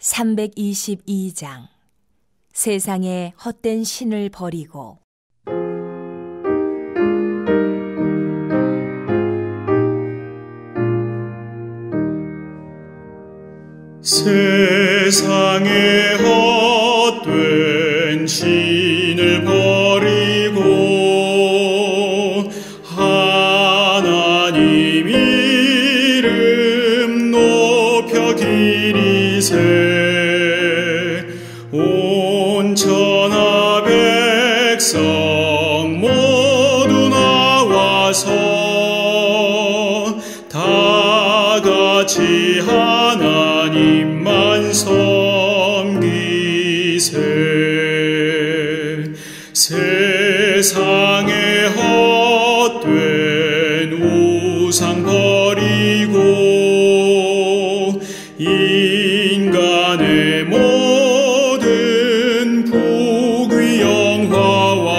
322장 세상의 헛된 신을 버리고. 세상의 헛된 신을 버리고 하나님 이름 높여 기리세. 온 천하 백성 모두 나와서 다 같이 하나님만 섬기세. 세상의 헛된 우상 버리고 인간의 모든 부귀 영화와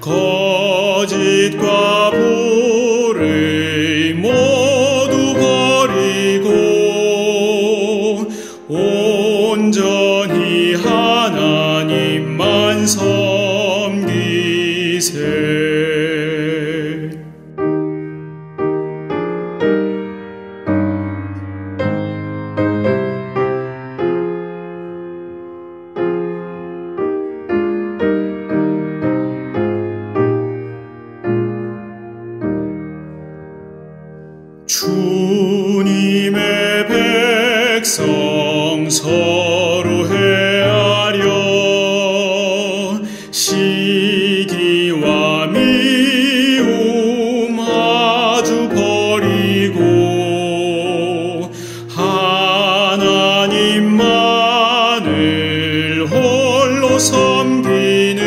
거짓과 불의 모두 버리고 온전히 하나님만 섬기세. 주님의 백성 서로 헤아려 시기와 미움 아주 버리고 하나님만을 홀로 섬기는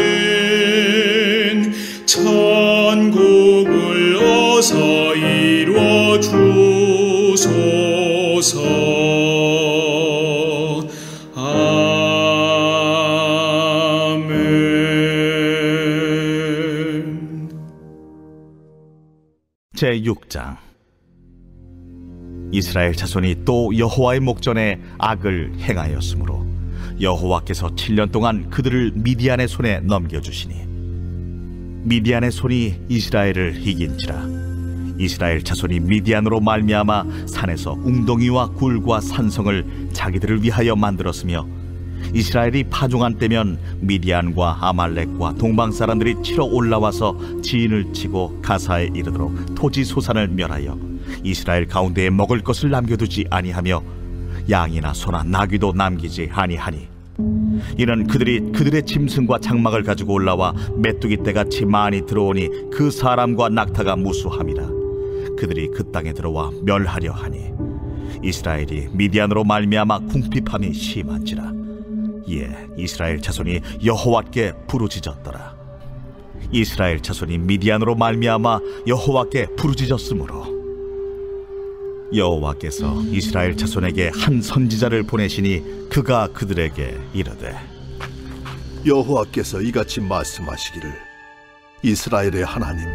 천국을 어서 이루어 주소서. 아멘. 제6장. 이스라엘 자손이 또 여호와의 목전에 악을 행하였으므로 여호와께서 7년 동안 그들을 미디안의 손에 넘겨주시니 미디안의 손이 이스라엘을 이긴지라. 이스라엘 자손이 미디안으로 말미암아 산에서 웅덩이와 굴과 산성을 자기들을 위하여 만들었으며 이스라엘이 파종한 때면 미디안과 아말렉과 동방 사람들이 치러 올라와서 지인을 치고 가사에 이르도록 토지 소산을 멸하여 이스라엘 가운데에 먹을 것을 남겨두지 아니하며 양이나 소나 나귀도 남기지 아니하니 이는 그들이 그들의 짐승과 장막을 가지고 올라와 메뚜기 떼같이 많이 들어오니 그 사람과 낙타가 무수함이라. 그들이 그 땅에 들어와 멸하려 하니 이스라엘이 미디안으로 말미암아 궁핍함이 심한지라. 이에 이스라엘 자손이 여호와께 부르짖었더라. 이스라엘 자손이 미디안으로 말미암아 여호와께 부르짖었으므로 여호와께서 이스라엘 자손에게 한 선지자를 보내시니 그가 그들에게 이르되 여호와께서 이같이 말씀하시기를 이스라엘의 하나님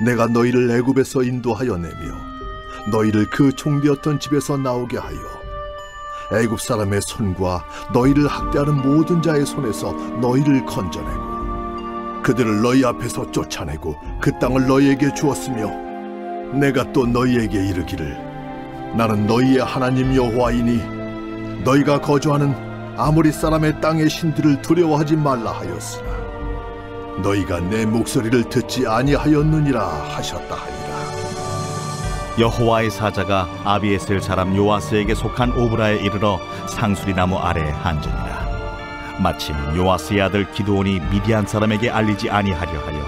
내가 너희를 애굽에서 인도하여 내며 너희를 그 종되었던 집에서 나오게 하여 애굽 사람의 손과 너희를 학대하는 모든 자의 손에서 너희를 건져내고 그들을 너희 앞에서 쫓아내고 그 땅을 너희에게 주었으며 내가 또 너희에게 이르기를 나는 너희의 하나님 여호와이니 너희가 거주하는 아모리 사람의 땅의 신들을 두려워하지 말라 하였으나 너희가 내 목소리를 듣지 아니하였느니라 하셨다 하니라. 여호와의 사자가 아비에셀 사람 요아스에게 속한 오브라에 이르러 상수리 나무 아래에 앉으니라. 마침 요아스의 아들 기드온이 미디안 사람에게 알리지 아니하려 하여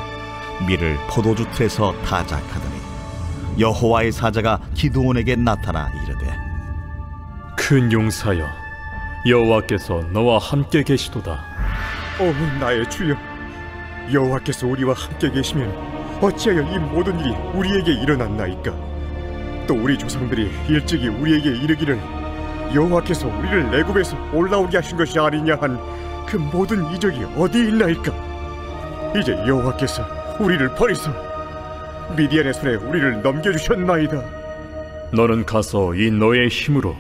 밀을 포도주 틀에서 타작하더니 여호와의 사자가 기드온에게 나타나 이르되 큰 용사여 여호와께서 너와 함께 계시도다. 나의 주여, 여호와께서 우리와 함께 계시면 어찌하여 이 모든 일이 우리에게 일어났나이까? 또 우리 조상들이 일찍이 우리에게 이르기를 여호와께서 우리를 애굽에서 올라오게 하신 것이 아니냐 한 그 모든 이적이 어디 있나이까? 이제 여호와께서 우리를 버리소 미디안의 손에 우리를 넘겨주셨나이다. 너는 가서 이 너의 힘으로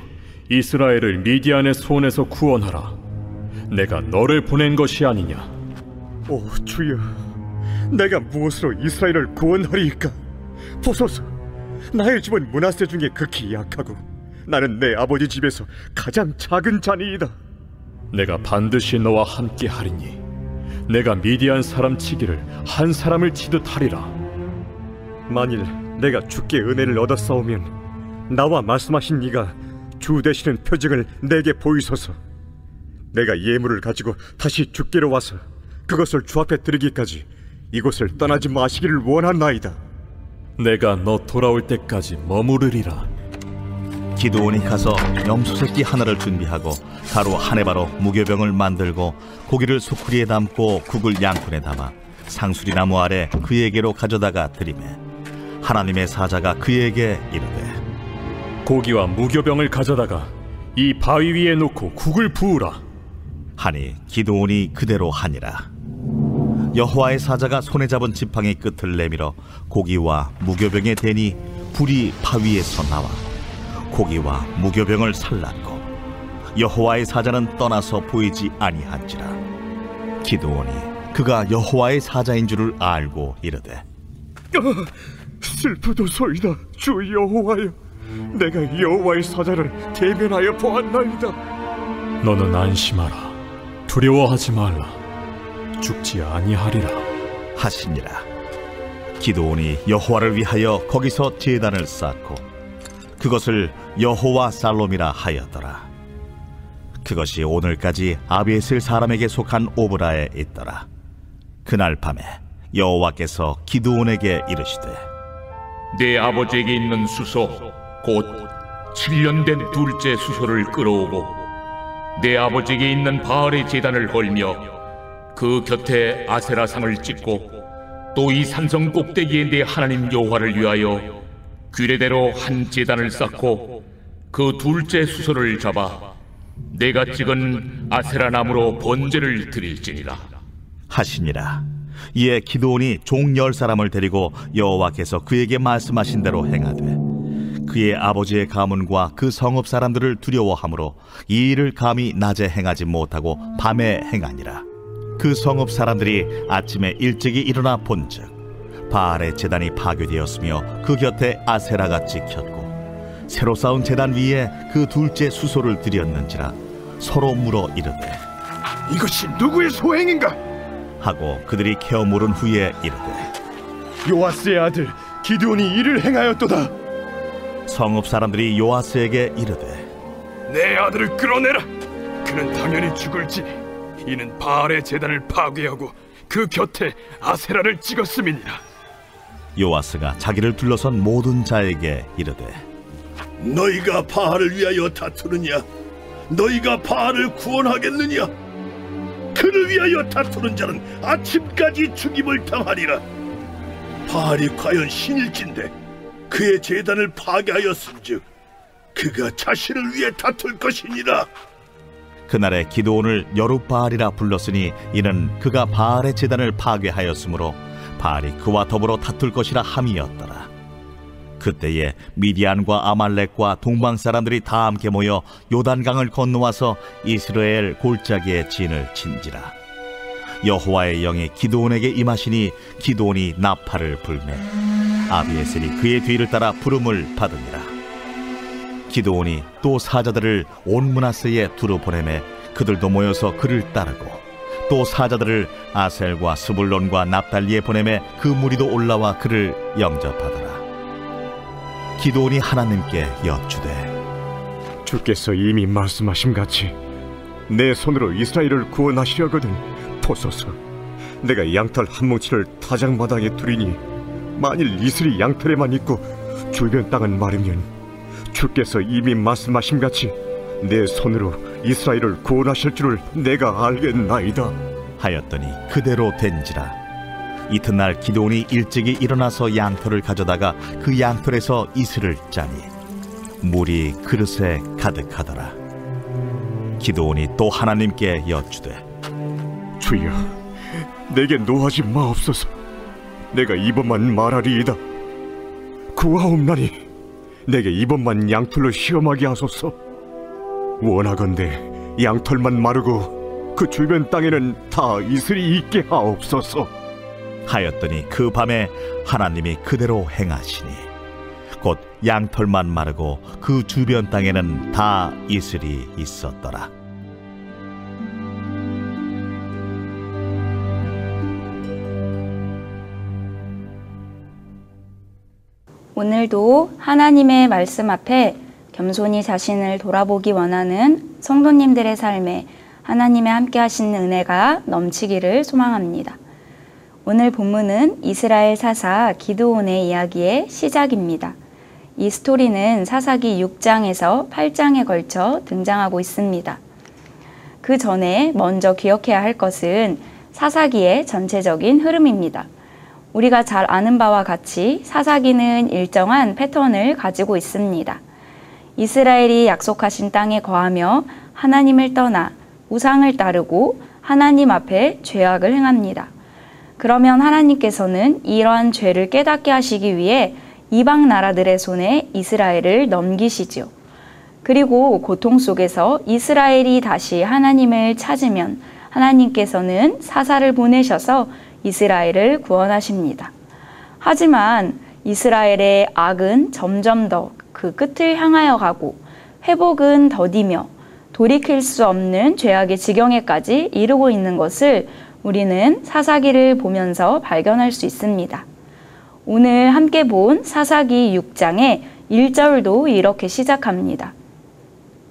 이스라엘을 미디안의 손에서 구원하라. 내가 너를 보낸 것이 아니냐. 오 주여, 내가 무엇으로 이스라엘을 구원하리이까? 보소서, 나의 집은 므낫세 중에 극히 약하고 나는 내 아버지 집에서 가장 작은 자니이다. 내가 반드시 너와 함께 하리니 내가 미디안 사람 치기를 한 사람을 치듯 하리라. 만일 내가 주께 은혜를 얻었사오면 나와 말씀하신 이가 주 되시는 표징을 내게 보이소서. 내가 예물을 가지고 다시 주께로 와서 그것을 주 앞에 드리기까지 이곳을 떠나지 마시기를 원하나이다. 내가 너 돌아올 때까지 머무르리라. 기드온이 가서 염소새끼 하나를 준비하고 가루 한 해바로 무교병을 만들고 고기를 소쿠리에 담고 국을 양푼에 담아 상수리나무 아래 그에게로 가져다가 드리매 하나님의 사자가 그에게 이르되 고기와 무교병을 가져다가 이 바위 위에 놓고 국을 부으라 하니 기드온이 그대로 하니라. 여호와의 사자가 손에 잡은 지팡이 끝을 내밀어 고기와 무교병에 대니 불이 바위에서 나와 고기와 무교병을 살랐고 여호와의 사자는 떠나서 보이지 아니한지라. 기드온이 그가 여호와의 사자인 줄을 알고 이르되 슬프도소이다 주 여호와여, 내가 여호와의 사자를 대면하여 보았나이다. 너는 안심하라. 두려워하지 말라. 죽지 아니하리라 하시니라. 기드온이 여호와를 위하여 거기서 제단을 쌓고 그것을 여호와 살롬이라 하였더라. 그것이 오늘까지 아비에셀 사람에게 속한 오브라에 있더라. 그날 밤에 여호와께서 기드온에게 이르시되 내 아버지에게 있는 수소 곧 7년 된 둘째 수소를 끌어오고 내 아버지에게 있는 바알의 제단을 걸며 그 곁에 아세라상을 찍고 또 이 산성 꼭대기에 내 하나님 여호와를 위하여 규례대로 한 제단을 쌓고 그 둘째 수소를 잡아 내가 찍은 아세라 나무로 번제를 드릴지니라 하시니라. 이에 기드온이 종 10사람을 데리고 여호와께서 그에게 말씀하신 대로 행하되 그의 아버지의 가문과 그 성읍 사람들을 두려워하므로 이 일을 감히 낮에 행하지 못하고 밤에 행하니라. 그 성읍 사람들이 아침에 일찍이 일어나 본즉 바알의 제단이 파괴되었으며 그 곁에 아세라가 찍혔고 새로 쌓은 제단 위에 그 둘째 수소를 드렸는지라 서로 물어 이르되 이것이 누구의 소행인가? 하고 그들이 캐어 물은 후에 이르되 요아스의 아들 기드온이 이를 행하였도다. 성읍 사람들이 요아스에게 이르되 내 아들을 끌어내라. 그는 당연히 죽을지 이는 바알의 제단을 파괴하고 그 곁에 아세라를 찍었음이니라. 요아스가 자기를 둘러선 모든 자에게 이르되 너희가 바알을 위하여 다투느냐? 너희가 바알을 구원하겠느냐? 그를 위하여 다투는 자는 아침까지 죽임을 당하리라. 바알이 과연 신일진데 그의 제단을 파괴하였은즉 그가 자신을 위해 다툴 것이니라. 그날에 기드온을 여룻바알이라 불렀으니 이는 그가 바알의 제단을 파괴하였으므로 바알이 그와 더불어 다툴 것이라 함이었더라. 그때에 미디안과 아말렉과 동방 사람들이 다 함께 모여 요단강을 건너와서 이스라엘 골짜기에 진을 친지라. 여호와의 영이 기드온에게 임하시니 기드온이 나팔을 불매 아비에셀이 그의 뒤를 따라 부름을 받으니라. 기드온이 또 사자들을 온 므낫세에 두루 보내매 그들도 모여서 그를 따르고 또 사자들을 아셀과 스불론과 납달리에 보내매 그 무리도 올라와 그를 영접하더라. 기드온이 하나님께 여쭈되 주께서 이미 말씀하심같이 내 손으로 이스라엘을 구원하시려거든 보소서. 내가 양털 한 뭉치를 타작마당에 두리니 만일 이슬이 양털에만 있고 주변 땅은 마르면 주께서 이미 말씀하심같이 내 손으로 이스라엘을 구원하실 줄을 내가 알겠나이다 하였더니 그대로 된지라. 이튿날 기드온이 일찍이 일어나서 양털을 가져다가 그 양털에서 이슬을 짜니 물이 그릇에 가득하더라. 기드온이 또 하나님께 여쭈되 주여, 내게 노하지 마옵소서. 내가 이번만 말하리이다. 구하옵나니 내게 이번만 양털로 시험하게 하소서. 원하건대 양털만 마르고 그 주변 땅에는 다 이슬이 있게 하옵소서. 하였더니 그 밤에 하나님이 그대로 행하시니 곧 양털만 마르고 그 주변 땅에는 다 이슬이 있었더라. 오늘도 하나님의 말씀 앞에 겸손히 자신을 돌아보기 원하는 성도님들의 삶에 하나님의 함께 하시는 은혜가 넘치기를 소망합니다. 오늘 본문은 이스라엘 사사 기드온의 이야기의 시작입니다. 이 스토리는 사사기 6장에서 8장에 걸쳐 등장하고 있습니다. 그 전에 먼저 기억해야 할 것은 사사기의 전체적인 흐름입니다. 우리가 잘 아는 바와 같이 사사기는 일정한 패턴을 가지고 있습니다. 이스라엘이 약속하신 땅에 거하며 하나님을 떠나 우상을 따르고 하나님 앞에 죄악을 행합니다. 그러면 하나님께서는 이러한 죄를 깨닫게 하시기 위해 이방 나라들의 손에 이스라엘을 넘기시지요. 그리고 고통 속에서 이스라엘이 다시 하나님을 찾으면 하나님께서는 사사를 보내셔서 이스라엘을 구원하십니다. 하지만 이스라엘의 악은 점점 더 그 끝을 향하여 가고 회복은 더디며 돌이킬 수 없는 죄악의 지경에까지 이르고 있는 것을 우리는 사사기를 보면서 발견할 수 있습니다. 오늘 함께 본 사사기 6장의 1절도 이렇게 시작합니다.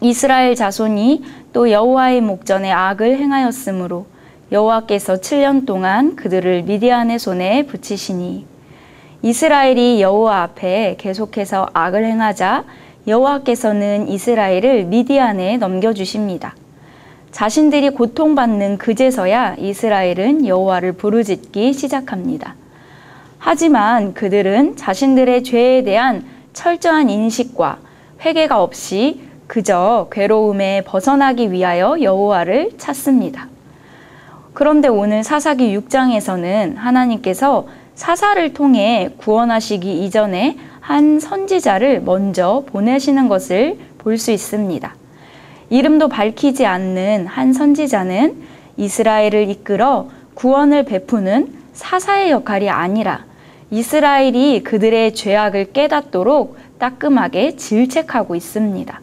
이스라엘 자손이 또 여호와의 목전에 악을 행하였으므로 여호와께서 7년 동안 그들을 미디안의 손에 붙이시니. 이스라엘이 여호와 앞에 계속해서 악을 행하자 여호와께서는 이스라엘을 미디안에 넘겨주십니다. 자신들이 고통받는 그제서야 이스라엘은 여호와를 부르짖기 시작합니다. 하지만 그들은 자신들의 죄에 대한 철저한 인식과 회개가 없이 그저 괴로움에 벗어나기 위하여 여호와를 찾습니다. 그런데 오늘 사사기 6장에서는 하나님께서 사사를 통해 구원하시기 이전에 한 선지자를 먼저 보내시는 것을 볼 수 있습니다. 이름도 밝히지 않는 한 선지자는 이스라엘을 이끌어 구원을 베푸는 사사의 역할이 아니라 이스라엘이 그들의 죄악을 깨닫도록 따끔하게 질책하고 있습니다.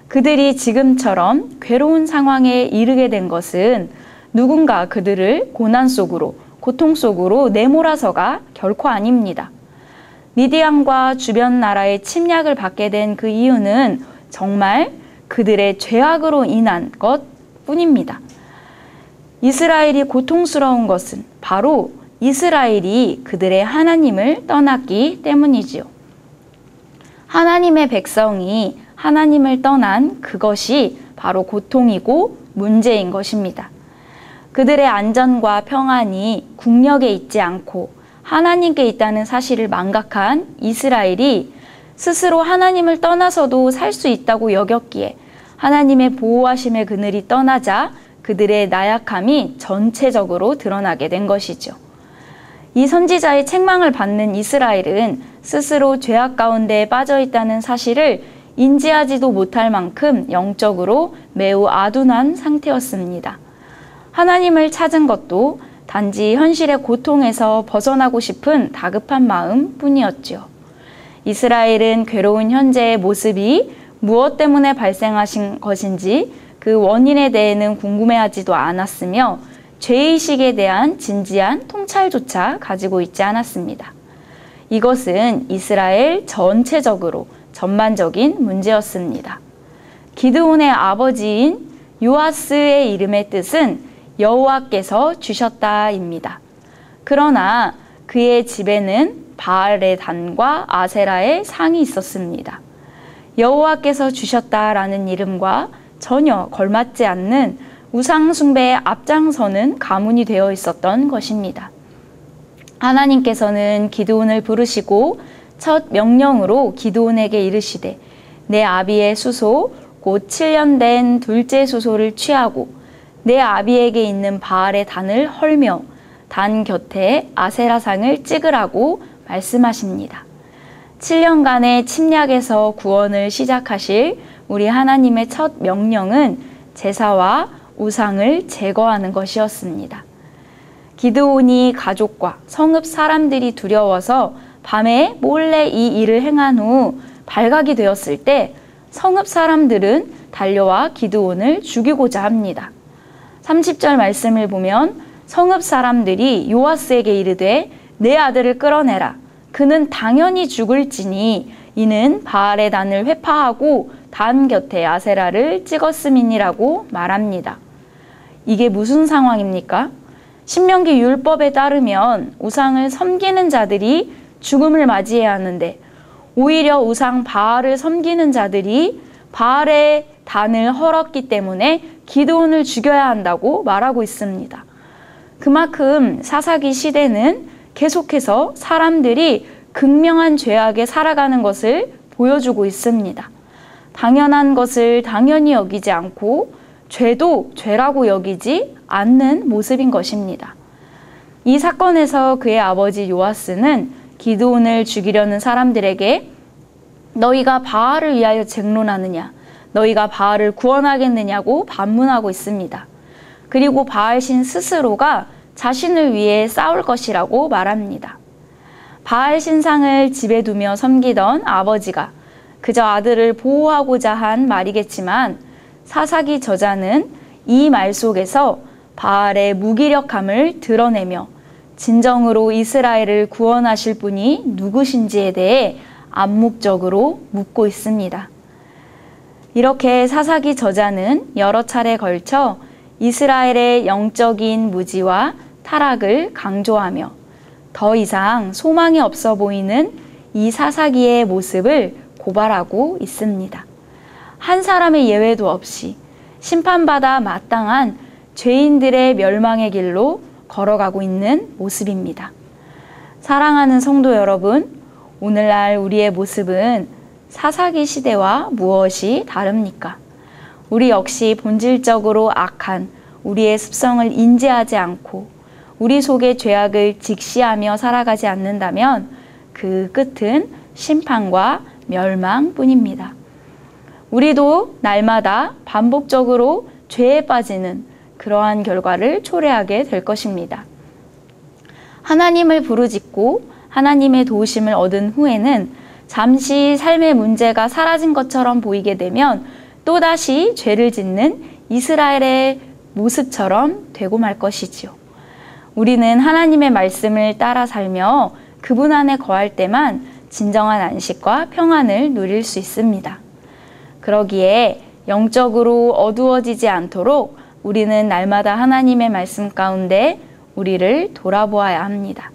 그들이 지금처럼 괴로운 상황에 이르게 된 것은 누군가 그들을 고난 속으로, 고통 속으로 내몰아서가 결코 아닙니다. 미디안과 주변 나라의 침략을 받게 된 그 이유는 정말 그들의 죄악으로 인한 것 뿐입니다. 이스라엘이 고통스러운 것은 바로 이스라엘이 그들의 하나님을 떠났기 때문이지요. 하나님의 백성이 하나님을 떠난 그것이 바로 고통이고 문제인 것입니다. 그들의 안전과 평안이 국력에 있지 않고 하나님께 있다는 사실을 망각한 이스라엘이 스스로 하나님을 떠나서도 살 수 있다고 여겼기에 하나님의 보호하심의 그늘이 떠나자 그들의 나약함이 전체적으로 드러나게 된 것이죠. 이 선지자의 책망을 받는 이스라엘은 스스로 죄악 가운데 빠져 있다는 사실을 인지하지도 못할 만큼 영적으로 매우 아둔한 상태였습니다. 하나님을 찾은 것도 단지 현실의 고통에서 벗어나고 싶은 다급한 마음 뿐이었지요. 이스라엘은 괴로운 현재의 모습이 무엇 때문에 발생하신 것인지 그 원인에 대해는 궁금해하지도 않았으며 죄의식에 대한 진지한 통찰조차 가지고 있지 않았습니다. 이것은 이스라엘 전체적으로 전반적인 문제였습니다. 기드온의 아버지인 요아스의 이름의 뜻은 여호와께서 주셨다입니다. 그러나 그의 집에는 바알의 단과 아세라의 상이 있었습니다. 여호와께서 주셨다라는 이름과 전혀 걸맞지 않는 우상 숭배에 앞장서는 가문이 되어 있었던 것입니다. 하나님께서는 기드온을 부르시고 첫 명령으로 기드온에게 이르시되 내 아비의 수소 곧 7년 된 둘째 수소를 취하고 내 아비에게 있는 바알의 단을 헐며 단 곁에 아세라상을 찍으라고 말씀하십니다. 7년간의 침략에서 구원을 시작하실 우리 하나님의 첫 명령은 제사와 우상을 제거하는 것이었습니다. 기드온이 가족과 성읍 사람들이 두려워서 밤에 몰래 이 일을 행한 후 발각이 되었을 때 성읍 사람들은 달려와 기드온을 죽이고자 합니다. 30절 말씀을 보면 성읍 사람들이 요아스에게 이르되 내 아들을 끌어내라. 그는 당연히 죽을지니 이는 바알의 단을 회파하고 단 곁에 아세라를 찍었음이니라고 말합니다. 이게 무슨 상황입니까? 신명기 율법에 따르면 우상을 섬기는 자들이 죽음을 맞이해야 하는데 오히려 우상 바알을 섬기는 자들이 바알의 단을 헐었기 때문에 기드온을 죽여야 한다고 말하고 있습니다. 그만큼 사사기 시대는 계속해서 사람들이 극명한 죄악에 살아가는 것을 보여주고 있습니다. 당연한 것을 당연히 여기지 않고 죄도 죄라고 여기지 않는 모습인 것입니다. 이 사건에서 그의 아버지 요아스는 기드온을 죽이려는 사람들에게 너희가 바알을 위하여 쟁론하느냐, 너희가 바알을 구원하겠느냐고 반문하고 있습니다. 그리고 바알신 스스로가 자신을 위해 싸울 것이라고 말합니다. 바알 신상을 집에 두며 섬기던 아버지가 그저 아들을 보호하고자 한 말이겠지만 사사기 저자는 이 말 속에서 바알의 무기력함을 드러내며 진정으로 이스라엘을 구원하실 분이 누구신지에 대해 암묵적으로 묻고 있습니다. 이렇게 사사기 저자는 여러 차례 걸쳐 이스라엘의 영적인 무지와 타락을 강조하며 더 이상 소망이 없어 보이는 이 사사기의 모습을 고발하고 있습니다. 한 사람의 예외도 없이 심판받아 마땅한 죄인들의 멸망의 길로 걸어가고 있는 모습입니다. 사랑하는 성도 여러분, 오늘날 우리의 모습은 사사기 시대와 무엇이 다릅니까? 우리 역시 본질적으로 악한 우리의 습성을 인지하지 않고 우리 속의 죄악을 직시하며 살아가지 않는다면 그 끝은 심판과 멸망뿐입니다. 우리도 날마다 반복적으로 죄에 빠지는 그러한 결과를 초래하게 될 것입니다. 하나님을 부르짖고 하나님의 도우심을 얻은 후에는 잠시 삶의 문제가 사라진 것처럼 보이게 되면 또다시 죄를 짓는 이스라엘의 모습처럼 되고 말 것이지요. 우리는 하나님의 말씀을 따라 살며 그분 안에 거할 때만 진정한 안식과 평안을 누릴 수 있습니다. 그러기에 영적으로 어두워지지 않도록 우리는 날마다 하나님의 말씀 가운데 우리를 돌아보아야 합니다.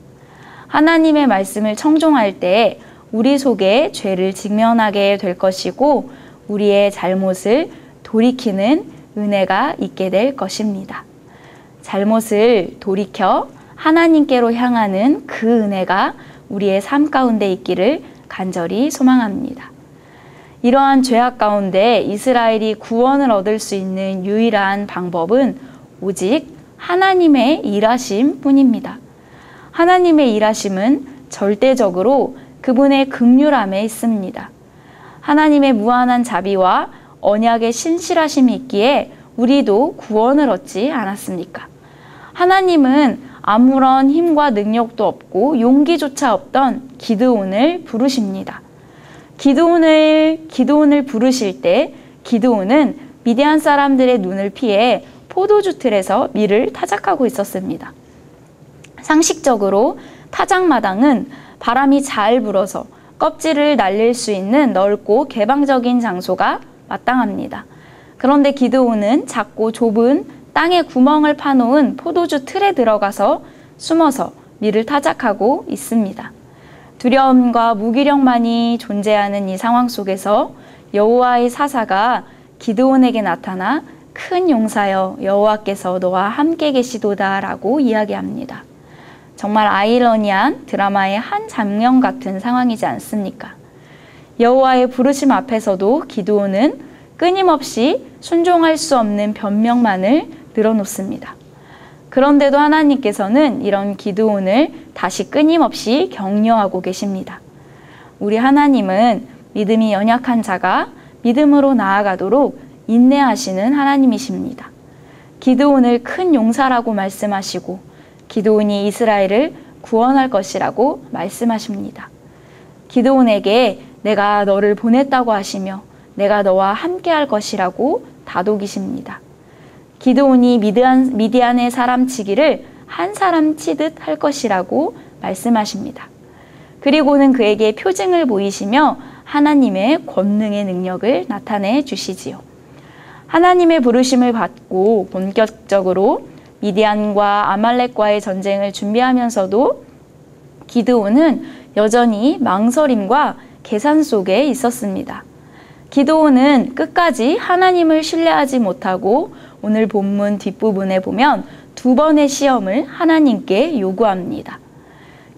하나님의 말씀을 청종할 때 우리 속에 죄를 직면하게 될 것이고 우리의 잘못을 돌이키는 은혜가 있게 될 것입니다. 잘못을 돌이켜 하나님께로 향하는 그 은혜가 우리의 삶 가운데 있기를 간절히 소망합니다. 이러한 죄악 가운데 이스라엘이 구원을 얻을 수 있는 유일한 방법은 오직 하나님의 일하심 뿐입니다. 하나님의 일하심은 절대적으로 그분의 긍휼함에 있습니다. 하나님의 무한한 자비와 언약의 신실하심이 있기에 우리도 구원을 얻지 않았습니까? 하나님은 아무런 힘과 능력도 없고 용기조차 없던 기드온을 부르십니다. 기드온을 부르실 때 기드온은 미디안 사람들의 눈을 피해 포도주 틀에서 밀을 타작하고 있었습니다. 상식적으로 타작마당은 바람이 잘 불어서 껍질을 날릴 수 있는 넓고 개방적인 장소가 마땅합니다. 그런데 기드온은 작고 좁은 땅에 구멍을 파놓은 포도주 틀에 들어가서 숨어서 밀을 타작하고 있습니다. 두려움과 무기력만이 존재하는 이 상황 속에서 여호와의 사사가 기드온에게 나타나 큰 용사여 여호와께서 너와 함께 계시도다 라고 이야기합니다. 정말 아이러니한 드라마의 한 장면 같은 상황이지 않습니까? 여호와의 부르심 앞에서도 기드온은 끊임없이 순종할 수 없는 변명만을 늘어놓습니다. 그런데도 하나님께서는 이런 기드온을 다시 끊임없이 격려하고 계십니다. 우리 하나님은 믿음이 연약한 자가 믿음으로 나아가도록 인내하시는 하나님이십니다. 기드온을 큰 용사라고 말씀하시고 기드온이 이스라엘을 구원할 것이라고 말씀하십니다. 기드온에게 내가 너를 보냈다고 하시며 내가 너와 함께할 것이라고 다독이십니다. 기드온이 미디안의 사람 치기를 한 사람 치듯 할 것이라고 말씀하십니다. 그리고는 그에게 표징을 보이시며 하나님의 권능의 능력을 나타내 주시지요. 하나님의 부르심을 받고 본격적으로 미디안과 아말렉과의 전쟁을 준비하면서도 기드온은 여전히 망설임과 계산 속에 있었습니다. 기드온은 끝까지 하나님을 신뢰하지 못하고 오늘 본문 뒷부분에 보면 2번의 시험을 하나님께 요구합니다.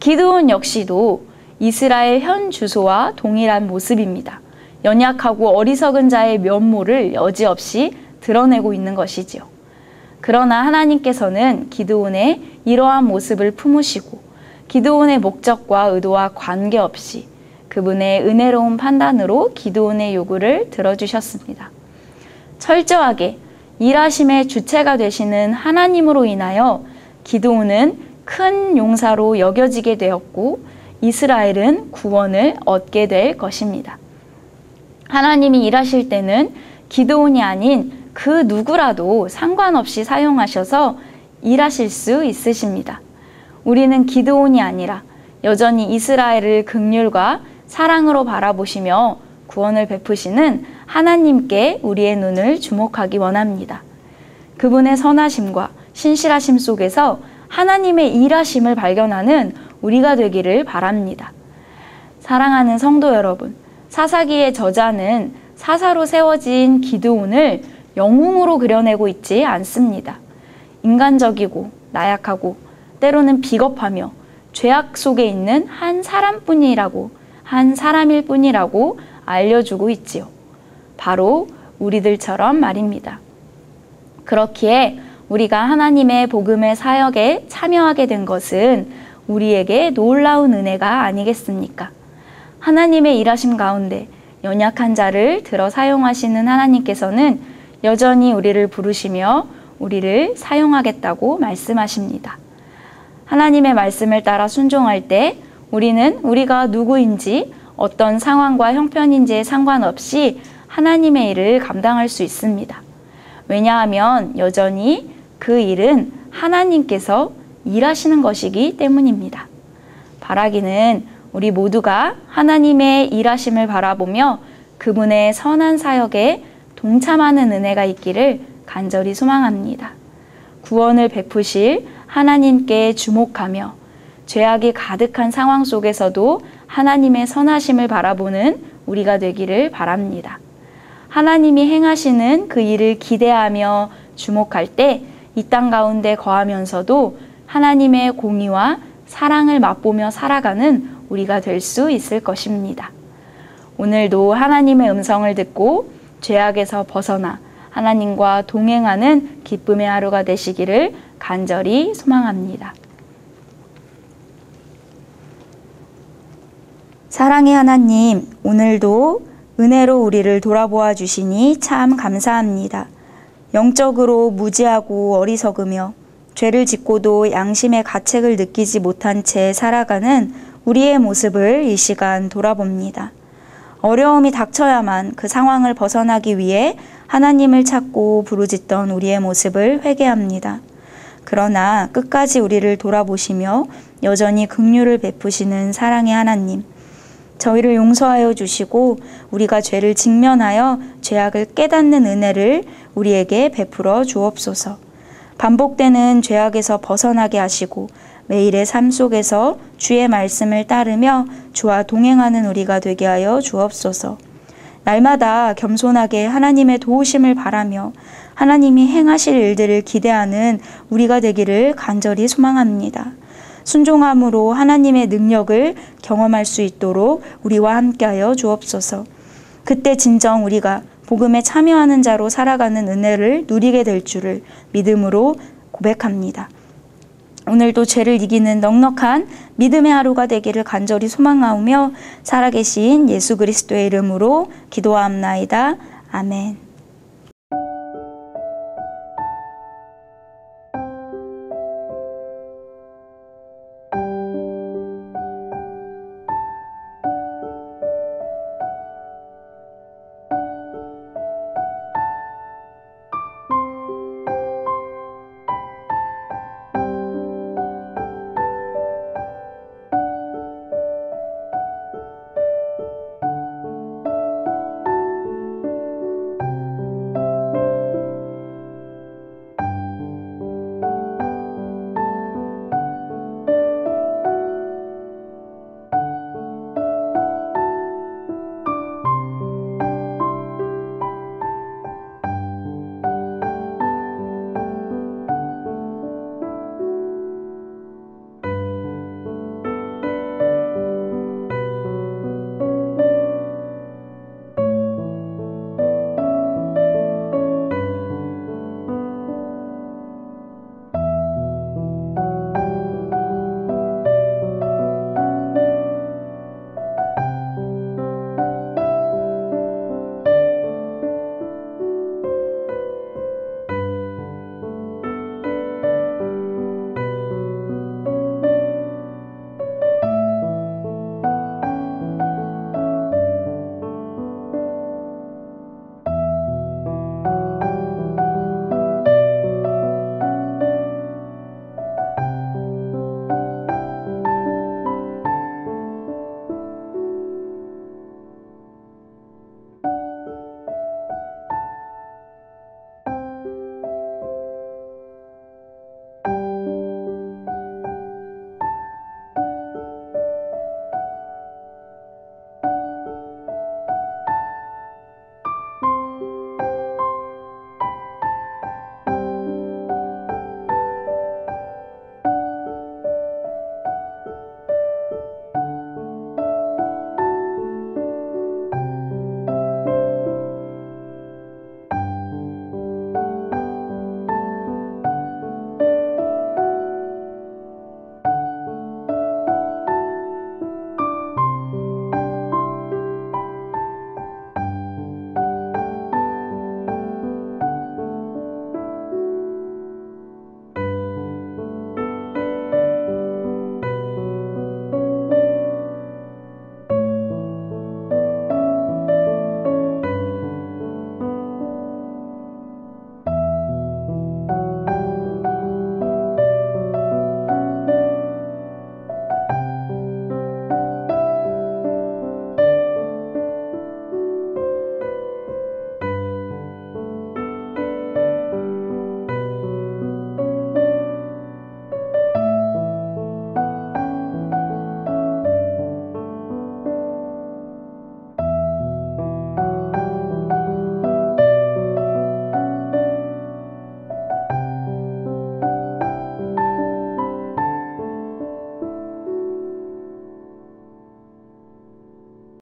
기드온 역시도 이스라엘 현 주소와 동일한 모습입니다. 연약하고 어리석은 자의 면모를 여지없이 드러내고 있는 것이지요. 그러나 하나님께서는 기드온의 이러한 모습을 품으시고 기드온의 목적과 의도와 관계없이 그분의 은혜로운 판단으로 기드온의 요구를 들어주셨습니다. 철저하게 일하심의 주체가 되시는 하나님으로 인하여 기드온은 큰 용사로 여겨지게 되었고 이스라엘은 구원을 얻게 될 것입니다. 하나님이 일하실 때는 기드온이 아닌 그 누구라도 상관없이 사용하셔서 일하실 수 있으십니다. 우리는 기드온이 아니라 여전히 이스라엘을 긍휼과 사랑으로 바라보시며 구원을 베푸시는 하나님께 우리의 눈을 주목하기 원합니다. 그분의 선하심과 신실하심 속에서 하나님의 일하심을 발견하는 우리가 되기를 바랍니다. 사랑하는 성도 여러분, 사사기의 저자는 사사로 세워진 기드온을 영웅으로 그려내고 있지 않습니다. 인간적이고 나약하고 때로는 비겁하며 죄악 속에 있는 한 사람일 뿐이라고 알려주고 있지요. 바로 우리들처럼 말입니다. 그렇기에 우리가 하나님의 복음의 사역에 참여하게 된 것은 우리에게 놀라운 은혜가 아니겠습니까? 하나님의 일하심 가운데 연약한 자를 들어 사용하시는 하나님께서는 여전히 우리를 부르시며 우리를 사용하겠다고 말씀하십니다. 하나님의 말씀을 따라 순종할 때 우리는 우리가 누구인지 어떤 상황과 형편인지에 상관없이 하나님의 일을 감당할 수 있습니다. 왜냐하면 여전히 그 일은 하나님께서 일하시는 것이기 때문입니다. 바라기는 우리 모두가 하나님의 일하심을 바라보며 그분의 선한 사역에 동참하는 은혜가 있기를 간절히 소망합니다. 구원을 베푸실 하나님께 주목하며 죄악이 가득한 상황 속에서도 하나님의 선하심을 바라보는 우리가 되기를 바랍니다. 하나님이 행하시는 그 일을 기대하며 주목할 때 이 땅 가운데 거하면서도 하나님의 공의와 사랑을 맛보며 살아가는 우리가 될 수 있을 것입니다. 오늘도 하나님의 음성을 듣고 죄악에서 벗어나 하나님과 동행하는 기쁨의 하루가 되시기를 간절히 소망합니다. 사랑의 하나님, 오늘도 은혜로 우리를 돌아보아 주시니 참 감사합니다. 영적으로 무지하고 어리석으며 죄를 짓고도 양심의 가책을 느끼지 못한 채 살아가는 우리의 모습을 이 시간 돌아봅니다. 어려움이 닥쳐야만 그 상황을 벗어나기 위해 하나님을 찾고 부르짖던 우리의 모습을 회개합니다. 그러나 끝까지 우리를 돌아보시며 여전히 긍휼을 베푸시는 사랑의 하나님, 저희를 용서하여 주시고 우리가 죄를 직면하여 죄악을 깨닫는 은혜를 우리에게 베풀어 주옵소서. 반복되는 죄악에서 벗어나게 하시고 매일의 삶 속에서 주의 말씀을 따르며 주와 동행하는 우리가 되게 하여 주옵소서. 날마다 겸손하게 하나님의 도우심을 바라며 하나님이 행하실 일들을 기대하는 우리가 되기를 간절히 소망합니다. 순종함으로 하나님의 능력을 경험할 수 있도록 우리와 함께하여 주옵소서. 그때 진정 우리가 복음에 참여하는 자로 살아가는 은혜를 누리게 될 줄을 믿음으로 고백합니다. 오늘도 죄를 이기는 넉넉한 믿음의 하루가 되기를 간절히 소망하오며 살아계신 예수 그리스도의 이름으로 기도하옵나이다. 아멘.